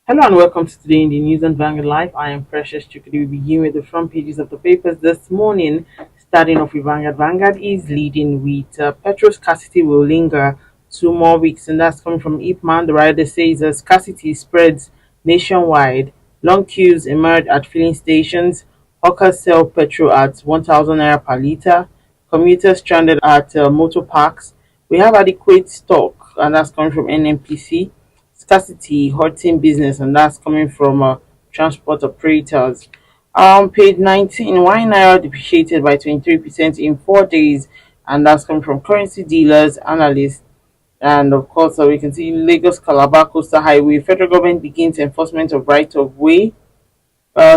Hello and welcome to Today in the News and Vanguard Live. I am Precious Chukudi. We begin with the front pages of the papers this morning. Starting off with Vanguard. Vanguard is leading with petrol scarcity will linger 2 more weeks, and that's coming from IPMAN. The writer says scarcity spreads nationwide. Long queues emerge at filling stations. Hawkers sell petrol at 1,000 naira per litre. Commuters stranded at motor parks. We have adequate stock, and that's coming from NMPC. Scarcity hurting business, and that's coming from transport operators. Page 19, why Naira depreciated by 23% in 4 days, and that's coming from currency dealers, analysts, and of course, we can see Lagos-Calabar Coastal Highway. Federal government begins enforcement of right of way.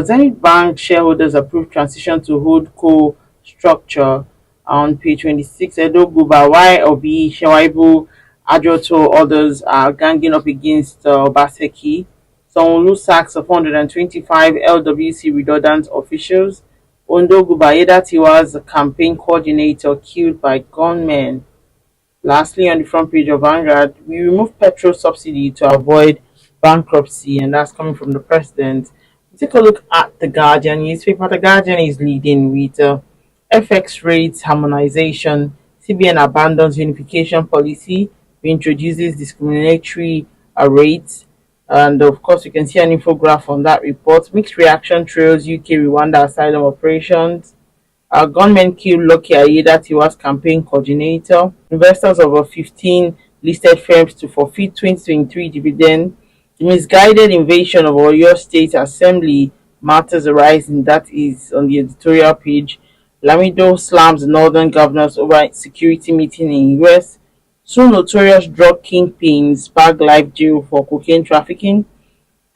Zenith Bank shareholders approve transition to holdco structure. On page 26, EDO GUBER, why Orbih, Shaibu, Adjoto, others are ganging up against Obaseki. Sanwo-Olu sacks of 125 LWC redundant officials. Ondo GUBER Tiwa's campaign coordinator killed by gunmen. Lastly, on the front page of Vanguard, we remove petrol subsidy to avoid bankruptcy, and that's coming from the president. Take a look at the Guardian newspaper. The Guardian is leading with FX rates harmonization. CBN abandons unification policy, reintroduces discriminatory rates, and of course, you can see an infograph on that report. Mixed reaction trails UK Rwanda asylum operations. Gunmen killed Lucky Tiwa's campaign coordinator. Investors of 15 listed firms to forfeit 2023 dividend. The misguided invasion of Oyo State Assembly matters arising. That is on the editorial page. Lamido slams the northern governors over security meeting in US. Two notorious drug kingpins bag life jail for cocaine trafficking.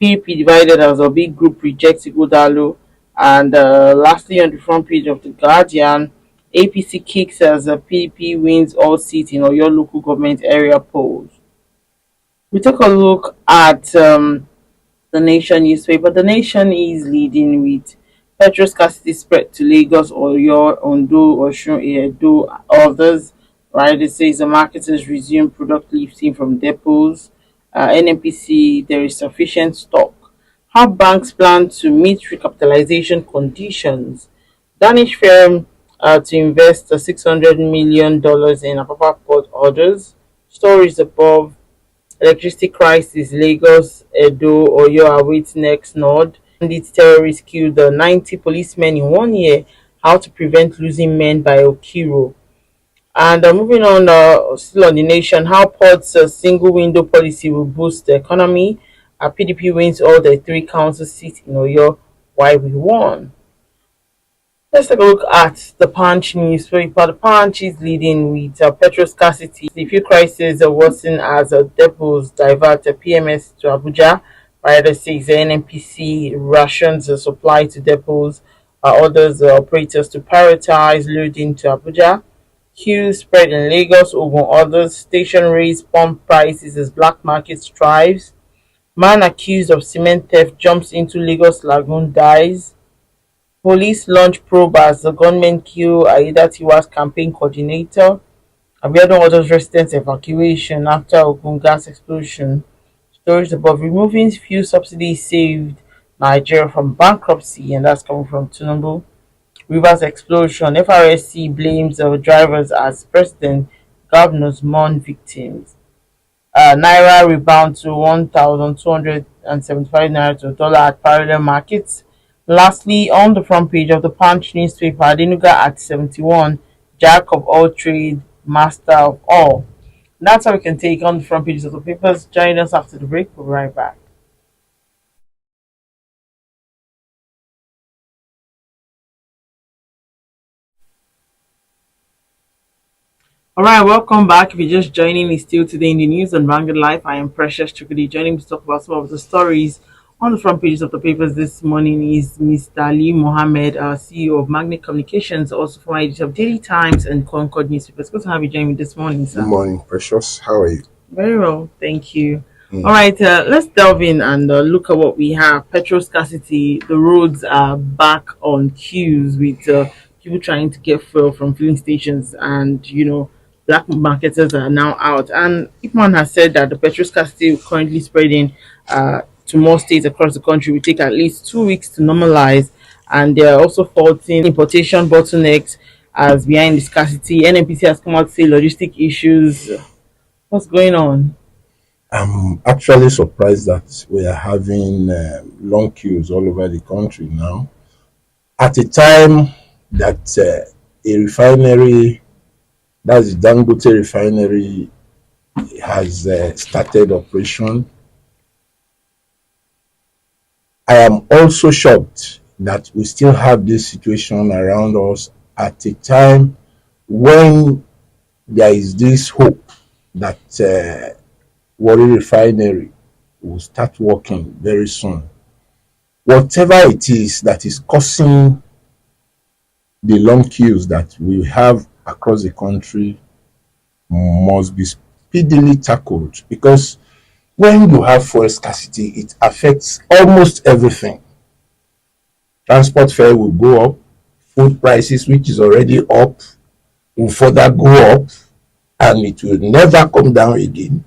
PDP divided as a big group rejects Ighodalo. And lastly, on the front page of the Guardian, APC kicks as the PDP wins all seats in Oyo local government area polls. We take a look at the Nation newspaper. The Nation is leading with petrol scarcity spread to Lagos, Oyo, Ondo, Osun, Edo, others. Right, it says the marketers resume product lifting from depots. NMPC, there is sufficient stock. How banks plan to meet recapitalization conditions. Danish firm to invest $600 million in Apapa port orders. Stories above. Electricity crisis, Lagos, Edo, Oyo awaits next node. Bandit terrorists killed 90 policemen in 1 year. How to prevent losing men by Okiro. And moving on, still on the Nation, how ports single window policy will boost the economy. PDP wins all the three council seats in Oyo. Why we won. Let's take a look at the Punch newspaper. The Punch is leading with petrol scarcity. The fuel crisis worsen as depots divert the PMS to Abuja. Rider says the NNPC rations the supply to depots. Orders operators to prioritize loading to Abuja. Queues spread in Lagos, Ogun, others. Station raise pump prices as black market strives. Man accused of cement theft jumps into Lagos lagoon, dies. Police launch probe as the gunmen kill Tiwa's campaign coordinator. Abiodun orders residents evacuation after Ogun gas explosion. Stories above. Removing fuel subsidies saved Nigeria from bankruptcy, and that's coming from Tinubu. Rivers explosion. FRSC blames drivers as president. Governors mourn victims. Naira rebound to 1,275 naira to a dollar at parallel markets. Lastly, on the front page of the Punch newspaper, Adenuga at 71, Jack of all trade, master of all. And that's how we can take on the front pages of the papers. Join us after the break. We'll be right back. All right, welcome back. If you're just joining me still today in the news on Vanguard Life, I am Precious Chukudi. Joining me to talk about some of the stories on the front pages of the papers this morning is Mr. Ali Mohammed, CEO of Magnet Communications, also former editor of Daily Times and Concord newspapers. Good to have you join me this morning, sir. Good morning, Precious. How are you? Very well, thank you. All right, let's delve in and look at what we have. Petrol scarcity. The roads are back on queues with people trying to get fuel from filling stations, and black marketers are now out. And IPMAN has said that the petrol scarcity currently spreading to more states across the country will take at least 2 weeks to normalize. And they are also faulting importation bottlenecks as behind the scarcity. NNPC has come out to say logistic issues. What's going on? I'm actually surprised that we are having long queues all over the country now. At a time that a refinery, that's the Dangote refinery, has started operation, I am also shocked that we still have this situation around us at a time when there is this hope that Warri Refinery will start working very soon. Whatever it is that is causing the long queues that we have across the country must be speedily tackled, because when you have fuel scarcity, it affects almost everything. Transport fare will go up, food prices, which is already up, will further go up, and it will never come down again.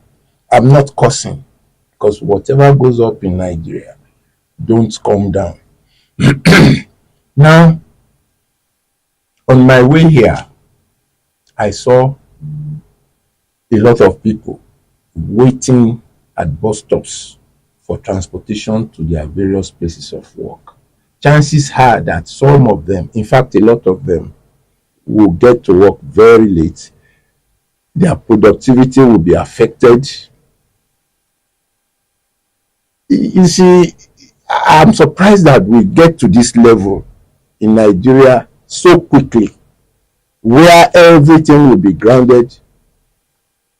I'm not cursing, because whatever goes up in Nigeria don't come down. Now, on my way here, I saw a lot of people waiting at bus stops for transportation to their various places of work. Chances are that some of them, in fact, a lot of them, will get to work very late. Their productivity will be affected. You see, I'm surprised that we get to this level in Nigeria so quickly, where everything will be grounded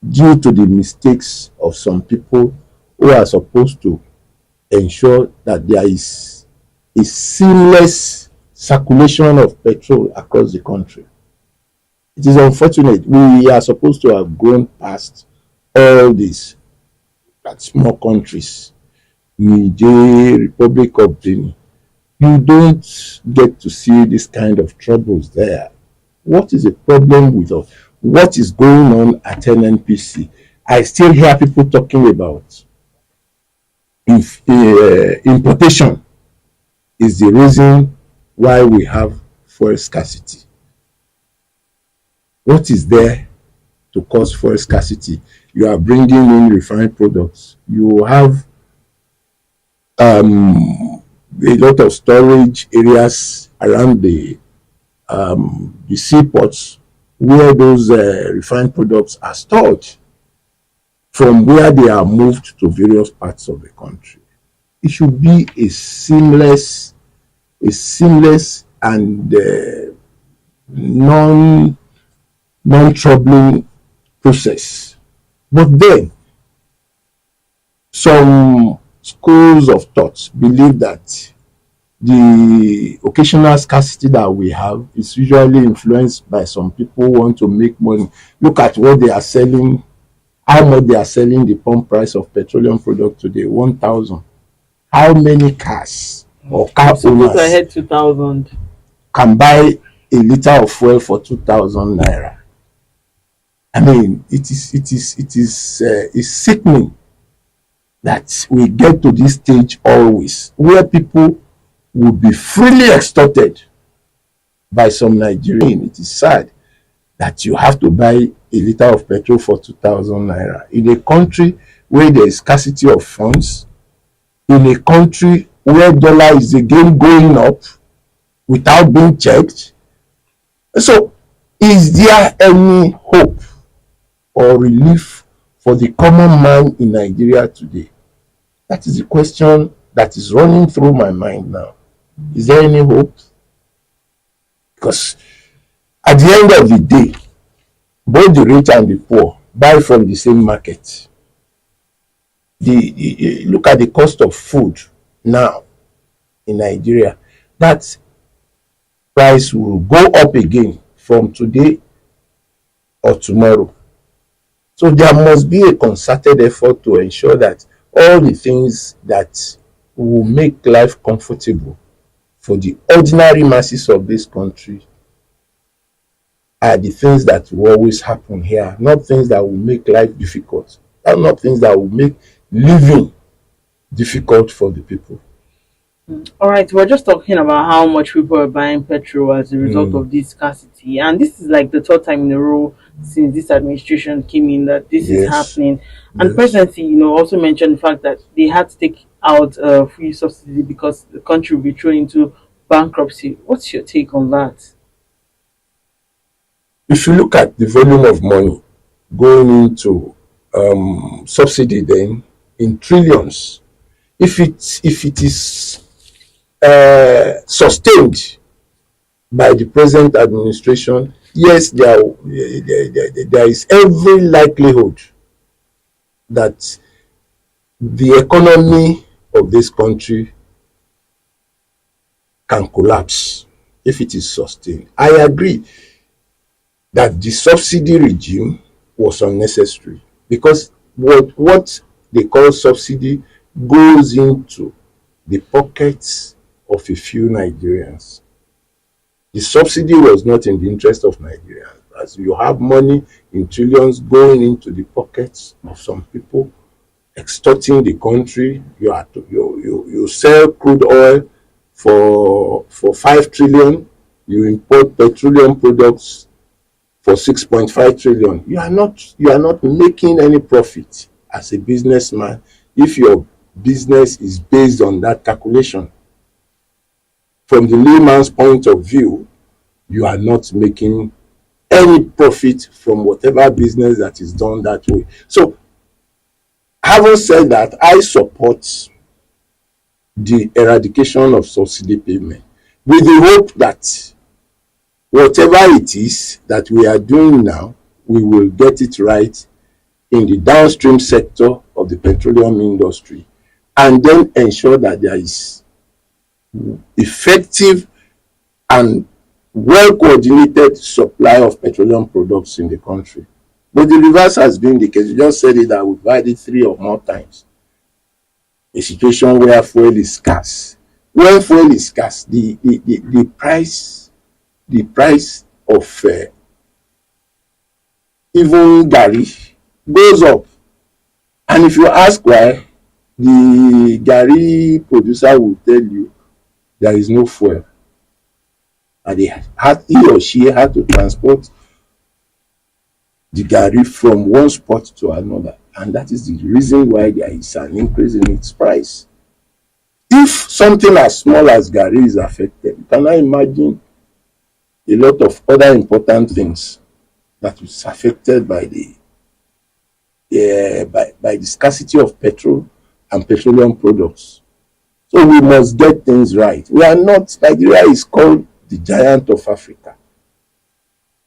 due to the mistakes of some people who are supposed to ensure that there is a seamless circulation of petrol across the country. It is unfortunate. We are supposed to have grown past all this at small countries. Niger, Republic of Benin, you don't get to see this kind of troubles there. What is the problem with us? What is going on at NNPC? I still hear people talking about importation is the reason why we have fuel scarcity. What is there to cause fuel scarcity? You are bringing in refined products. You have a lot of storage areas around the seaports where those refined products are stored, from where they are moved to various parts of the country. It should be a seamless and non troubling process. But then some schools of thought believe that the occasional scarcity that we have is usually influenced by some people who want to make money. Look at what they are selling, how much they are selling the pump price of petroleum product today, 1,000. How many cars or car owners ahead 2,000 can buy a liter of fuel for 2,000 naira? I mean, it is sickening that we get to this stage always where people will be freely extorted by some Nigerian. It is sad that you have to buy a liter of petrol for 2,000 naira in a country where there is scarcity of funds, in a country where dollar is again going up without being checked. So, is there any hope or relief for the common man in Nigeria today? That is the question that is running through my mind now. Is there any hope? Because at the end of the day, both the rich and the poor buy from the same market. Look at the cost of food now in Nigeria. That price will go up again from today or tomorrow. So there must be a concerted effort to ensure that all the things that will make life comfortable for the ordinary masses of this country are the things that will always happen here, not things that will make life difficult, and not things that will make living difficult for the people. All right, we're just talking about how much people are buying petrol as a result Mm, of this scarcity, and this is like the third time in a row since this administration came in that this is yes, happening. And yes. presidency, also mentioned the fact that they had to take out free subsidy because the country will be thrown into bankruptcy. What's your take on that? If you look at the volume of money going into subsidy, then in trillions, if it is sustained by the present administration, yes, there is every likelihood that the economy of this country can collapse if it is sustained. I agree that the subsidy regime was unnecessary because what they call subsidy goes into the pockets of a few Nigerians. The subsidy was not in the interest of Nigerians. As you have money in trillions going into the pockets of some people, extorting the country. You sell crude oil for 5 trillion. You import petroleum products for 6.5 trillion. You are not making any profit as a businessman if your business is based on that calculation. From the layman's point of view, you are not making any profit from whatever business that is done that way. So, having said that, I support the eradication of subsidy payment with the hope that whatever it is that we are doing now, we will get it right in the downstream sector of the petroleum industry, and then ensure that there is effective and well coordinated supply of petroleum products in the country. But the reverse has been the case. You just said it that we've had it 3 or more times. A situation where fuel is scarce. When fuel is scarce, the price of even garri goes up. And if you ask why, the garri producer will tell you there is no fuel. And he or she had to transport the garri from one spot to another. And that is the reason why there is an increase in its price. If something as small as garri is affected, you cannot imagine a lot of other important things that is affected by the scarcity of petrol and petroleum products. So we must get things right. We are not, Nigeria is called the giant of Africa.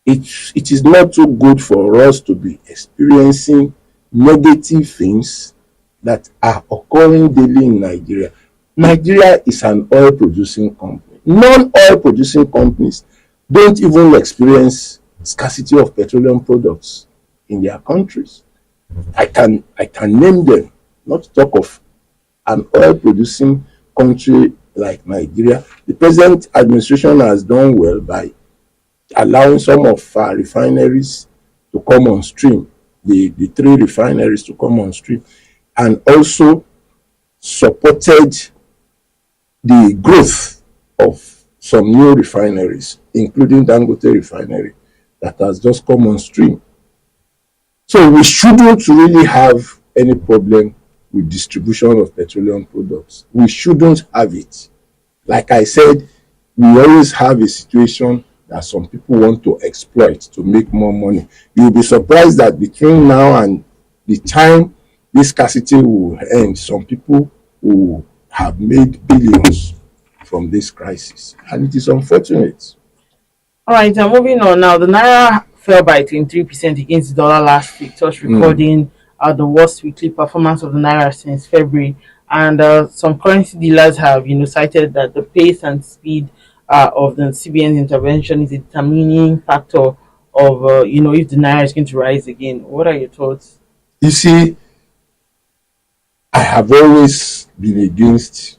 It is not too good for us to be experiencing negative things that are occurring daily in Nigeria. Nigeria is an oil producing company. Non-oil producing companies don't even experience scarcity of petroleum products in their countries. I can name them, not to talk of an oil producing country like Nigeria. The present administration has done well by allowing some of our refineries to come on stream, the three refineries to come on stream, and also supported the growth of some new refineries, including Dangote refinery that has just come on stream. So we shouldn't really have any problem with distribution of petroleum products. We shouldn't have it. Like I said, we always have a situation that some people want to exploit to make more money. You'll be surprised that between now and the time this scarcity will end, some people will have made billions from this crisis. And it is unfortunate. All right, moving on now. The Naira fell by 23% against the dollar last week, thus Mm. recording the worst weekly performance of the Naira since February. And some currency dealers have, cited that the pace and speed of the CBN's intervention is a determining factor of, if the Naira is going to rise again. What are your thoughts? You see, I have always been against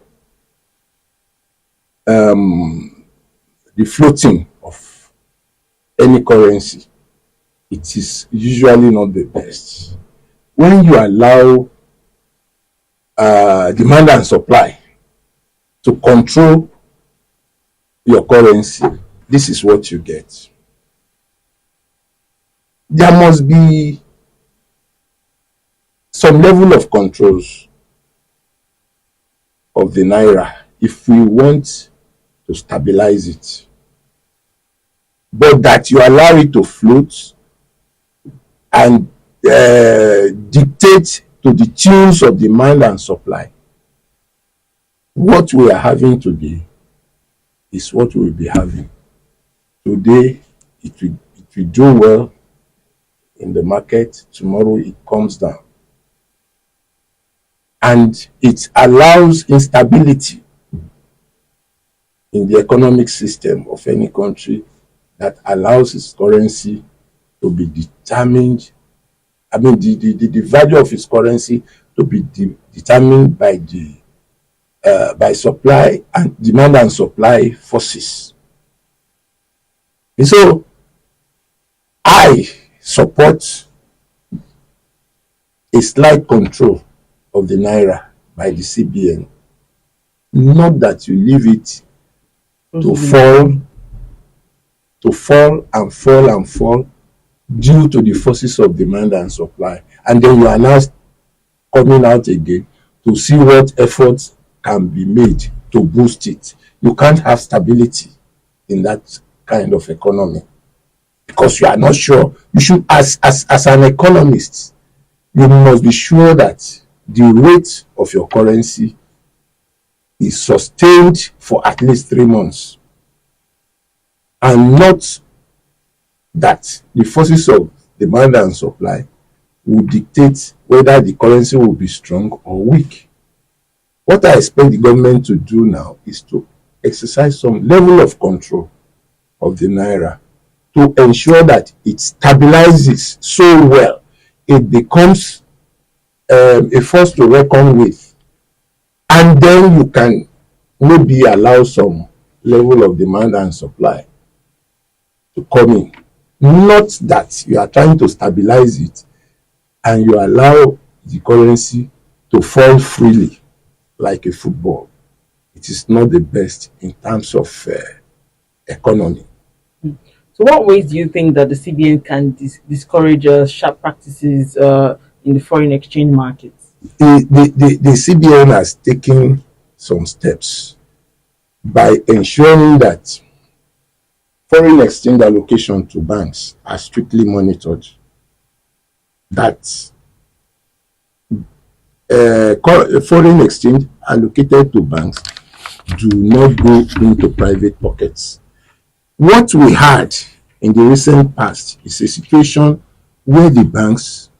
the floating of any currency. It is usually not the best. When you allow demand and supply to control your currency, this is what you get. There must be some level of controls of the Naira if we want to stabilize it. But that you allow it to float and dictate to the tunes of demand and supply. What we are having today is what we will be having. Today, it will do well in the market. Tomorrow, it comes down. And it allows instability in the economic system of any country that allows its currency to be determined. I mean, the value of its currency to be determined by by supply and demand and supply forces. And so, I support a slight control of the Naira by the CBN. Not that you leave it to fall and fall and fall due to the forces of demand and supply. And then you are now coming out again to see what efforts can be made to boost it. You can't have stability in that kind of economy because you are not sure. You should, as an economist, you must be sure that the rate of your currency is sustained for at least 3 months, and not that the forces of demand and supply will dictate whether the currency will be strong or weak. What I expect the government to do now is to exercise some level of control of the Naira to ensure that it stabilizes so well it becomes a force to reckon with, and then you can maybe allow some level of demand and supply to come in. Not that you are trying to stabilize it and you allow the currency to fall freely like a football. It is not the best in terms of economy. So, what ways do you think that the CBN can discourage sharp practices in the foreign exchange markets? The CBN has taken some steps by ensuring that foreign exchange allocation to banks are strictly monitored, that foreign exchange allocated to banks do not go into private pockets. What we had in the recent past is a situation where the banks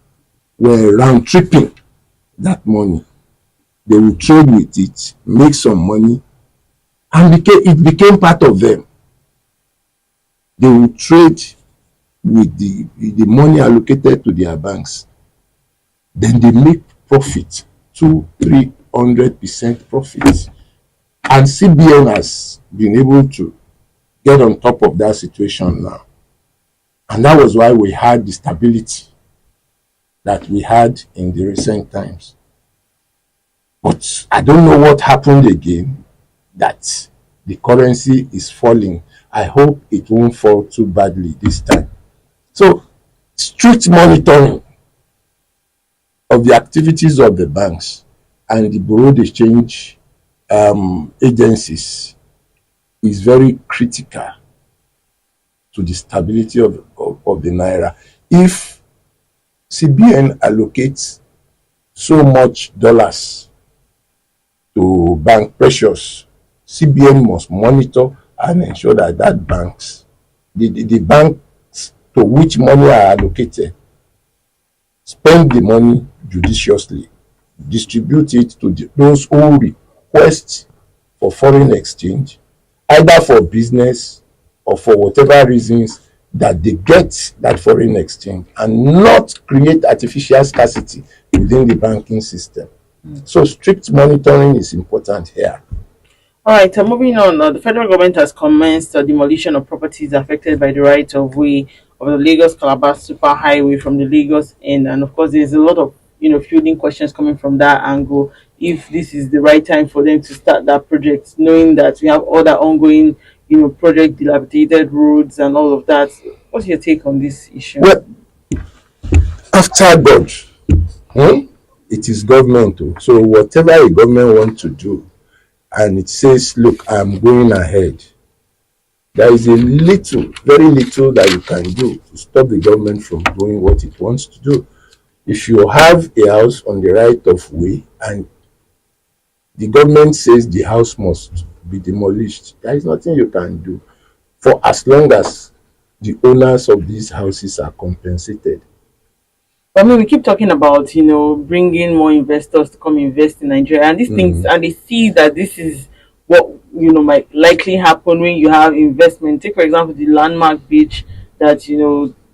were round tripping that money. They would trade with it, make some money, and it became part of them. They would trade with the money allocated to their banks. Then they make profit, 200-300% profit. And CBN has been able to get on top of that situation now. And that was why we had the stability that we had in the recent times. But I don't know what happened again, that the currency is falling. I hope it won't fall too badly this time. So, strict monitoring of the activities of the banks and the bureau exchange agencies is very critical to the stability of the Naira. If CBN allocates so much dollars to bank precious, CBN must monitor and ensure that the banks to which money are allocated spend the money judiciously, distribute it to those who request for foreign exchange, either for business or for whatever reasons, that they get that foreign exchange, and not create artificial scarcity within the banking system. So strict monitoring is important here. All right, moving on. The federal government has commenced demolition of properties affected by the right of way of the Lagos-Calabar Super Highway from the Lagos end, and of course, there's a lot of fielding questions coming from that angle. if this is the right time for them to start that project, knowing that we have other ongoing, project, dilapidated roads and all of that. What's your take on this issue? Well, after God, it is government. Oh. So whatever a government wants to do, and it says, look, I'm going ahead, there is a little, very little that you can do to stop the government from doing what it wants to do. If you have a house on the right of way and the government says the house must be demolished, there is nothing you can do for as long as the owners of these houses are compensated. I mean, we keep talking about, bringing more investors to come invest in Nigeria, and these things, and they see that this is what, might likely happen when you have investment. Take, for example, the landmark beach that,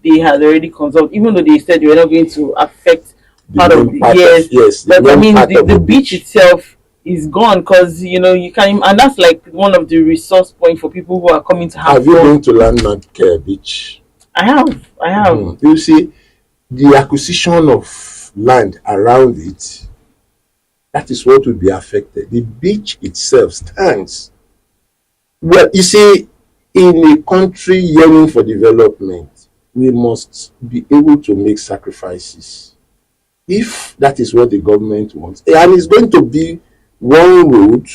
they had already consulted, even though they said they were not going to affect The part of main the, part yes, of, yes, the but I main mean, part of the the beach beach. itself is gone because, you can, and that's like one of the resource point for people who are coming to have Have you fun. been to Landmark Beach? I have. You see, the acquisition of land around it, that is what will be affected. The beach itself stands. Well, you see, in a country yearning for development, we must be able to make sacrifices. If that is what the government wants, and it's going to be one road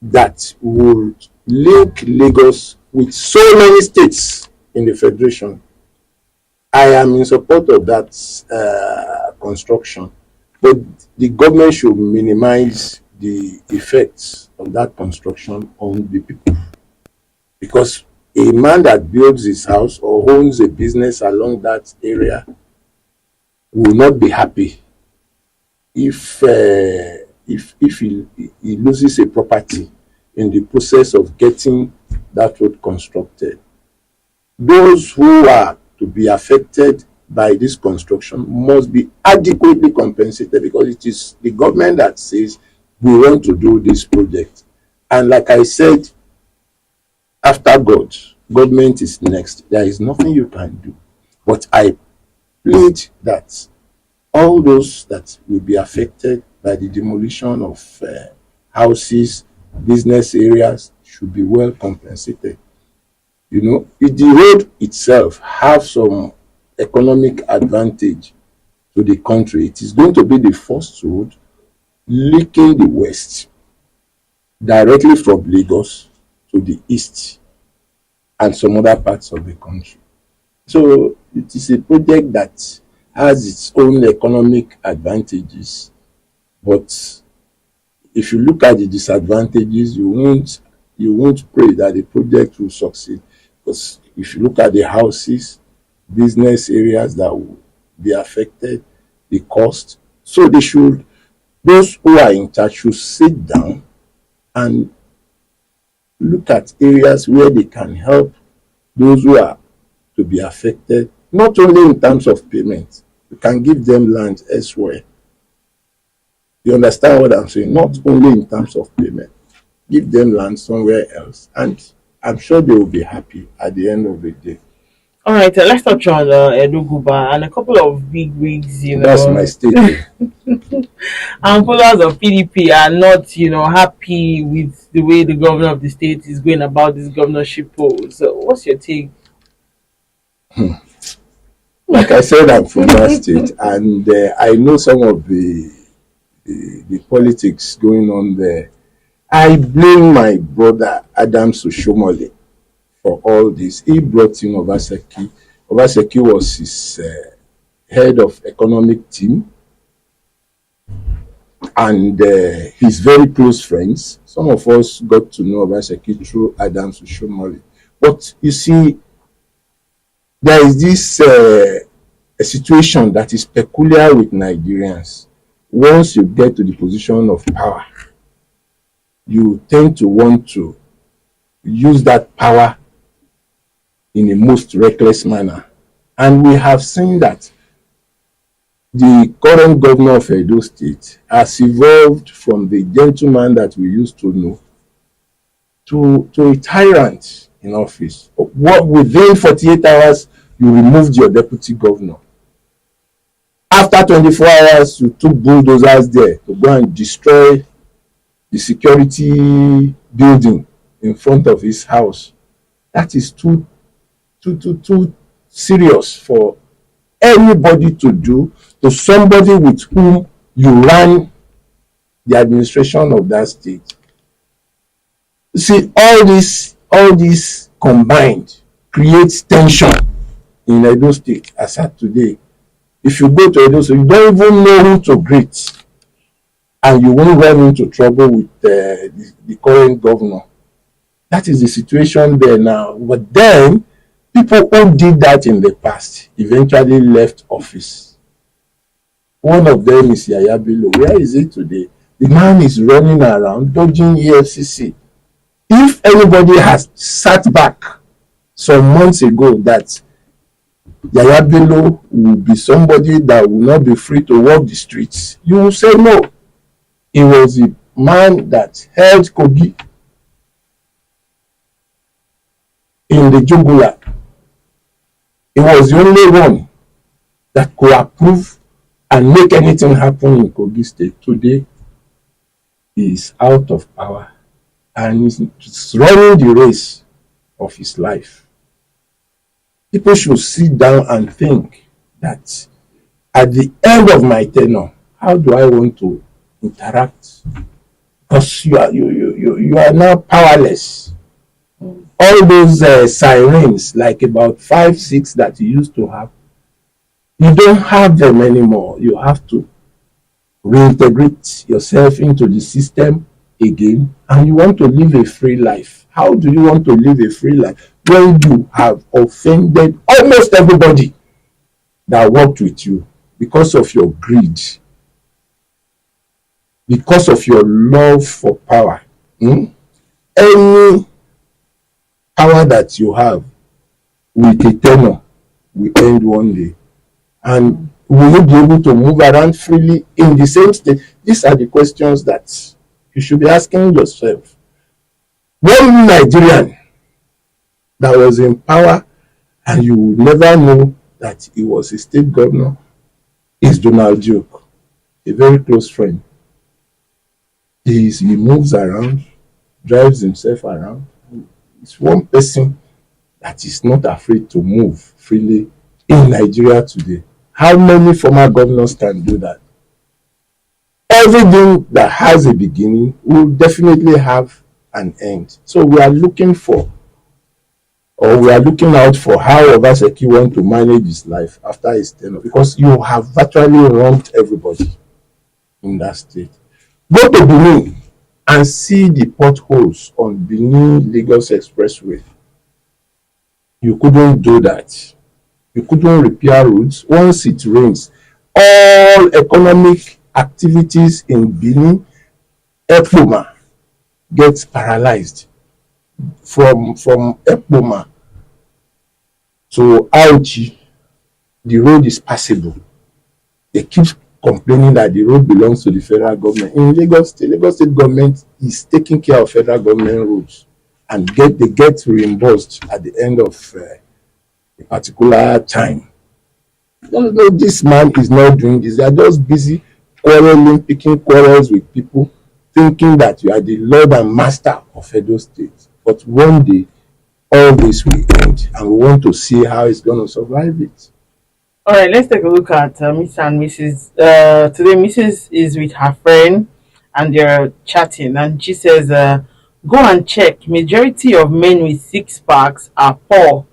that will link Lagos with so many states in the federation, I am in support of that construction, but the government should minimize the effects of that construction on the people, because a man that builds his house or owns a business along that area will not be happy if he loses a property in the process of getting that road constructed. Those who are to be affected by this construction must be adequately compensated, because it is the government that says we want to do this project. And like I said, after God, government is next. There is nothing you can do. But I plead that all those that will be affected by the demolition of houses, business areas should be well compensated. If the road itself have some economic advantage to the country, it is going to be the first road linking the west directly from Lagos to the east and some other parts of the country. So it is a project that has its own economic advantages, but if you look at the disadvantages, you won't pray that the project will succeed, because if you look at the houses, business areas that will be affected, the cost, so those who are in charge should sit down and look at areas where they can help those who are to be affected, not only in terms of payment. You can give them land elsewhere. You understand what I'm saying? Not only in terms of payment. Give them land somewhere else, and I'm sure they will be happy at the end of the day. All right, let's touch on EDO GUBER and a couple of big wigs, That's my state. and followers of PDP are not, happy with the way the governor of the state is going about this governorship polls. So what's your take? Like I said, I'm from that state, and I know some of the politics going on there. I blame my brother Adam Soshomole for all this. He brought in Obaseki. Obaseki was his head of economic team, and his very close friends. Some of us got to know Obaseki through Adam Soshomole. But you see, there is this a situation that is peculiar with Nigerians. Once you get to the position of power, you tend to want to use that power in a most reckless manner. And we have seen that the current governor of Edo State has evolved from the gentleman that we used to know to a tyrant in office. What, within 48 hours, you removed your deputy governor. After 24 hours, you took bulldozers there to go and destroy the security building in front of his house. That is too serious for anybody to do to somebody with whom you ran the administration of that state. See, all this combined creates tension in Edo State as at today. If you go to Edo State, you don't even know who to greet, and you won't run into trouble with the current governor. That is the situation there now. But then, people who did that in the past eventually left office. One of them is Yaya Bello. Where is he today? The man is running around dodging EFCC. If anybody has sat back some months ago that Yaya Bello will be somebody that will not be free to walk the streets, you will say no. He was the man that held Kogi in the jugular. He was the only one that could approve and make anything happen in Kogi State. Today, he is out of power and he's running the race of his life. People should sit down and think that at the end of my tenure, how do I want to interact? Because you are now powerless. All those sirens, like about 5, 6 that you used to have, you don't have them anymore. You have to reintegrate yourself into the system again, and you want to live a free life. How do you want to live a free life when you have offended almost everybody that worked with you because of your greed, because of your love for power? Any power that you have with a tenure will end one day. And will you be able to move around freely in the same state? These are the questions that you should be asking yourself. One Nigerian that was in power and you will never know that he was a state governor is Donald Duke, a very close friend. He moves around, drives himself around. It's one person that is not afraid to move freely in Nigeria today. How many former governors can do that? Everything that has a beginning will definitely have an end. So we are looking out for how Obaseki wants to manage his life after his tenure, because you have virtually wronged everybody in that state. Go to Benin and see the potholes on Benin Lagos Expressway. You couldn't do that. You couldn't repair roads. Once it rains, all economic activities in Benin, Epoma gets paralyzed. From Epoma to Auchi, the road is passable. They keep complaining that the road belongs to the federal government. In Lagos State government is taking care of federal government roads, and they get reimbursed at the end of a particular time. No, this man is not doing this. They are just busy quarreling, picking quarrels with people, thinking that you are the Lord and Master of Edo State. But one day, all this will end, and we want to see how it's going to survive it. All right, let's take a look at Miss and Mrs. Today, Mrs. is with her friend and they're chatting, and she says, go and check. Majority of men with 6 packs are poor.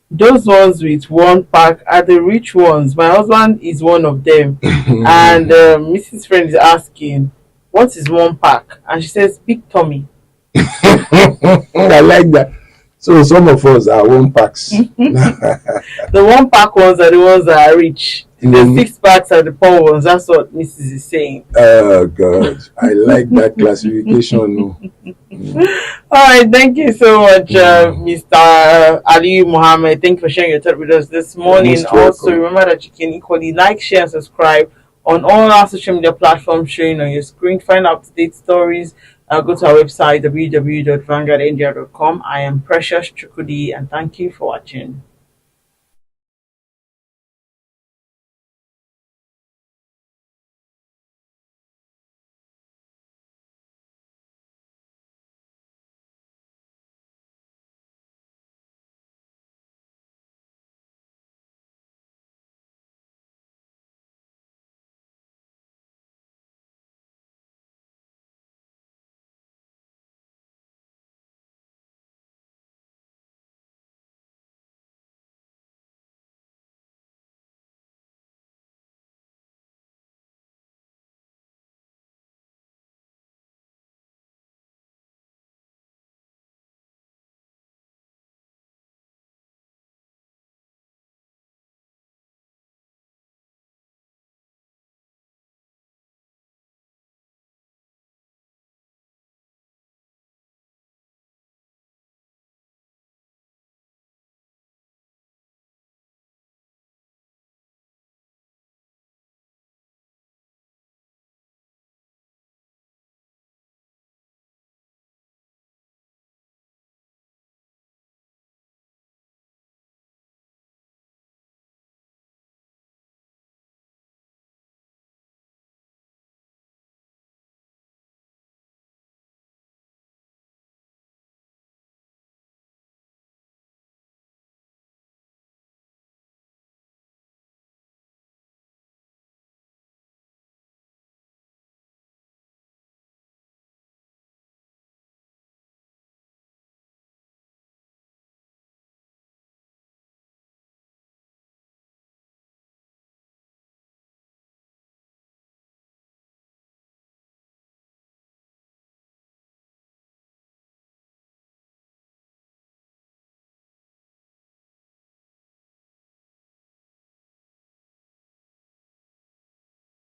Those ones with 1 pack are the rich ones. My husband is one of them. And Mrs. friend is asking, what is 1 pack? And she says, big tummy. I like that. So some of us are 1 packs. The 1 pack ones are the ones that are rich. The 6 packs are the poor ones. That's what Mrs. is saying. Oh God, I like that classification. All right, thank you so much, Mr. Ali Muhammad. Thank you for sharing your thought with us this morning. Also, remember that you can equally like, share, and subscribe on all our social media platforms showing on your screen. Find up-to-date stories. Go to our website www.vanguardindia.com. I am Precious Chukudi, and thank you for watching.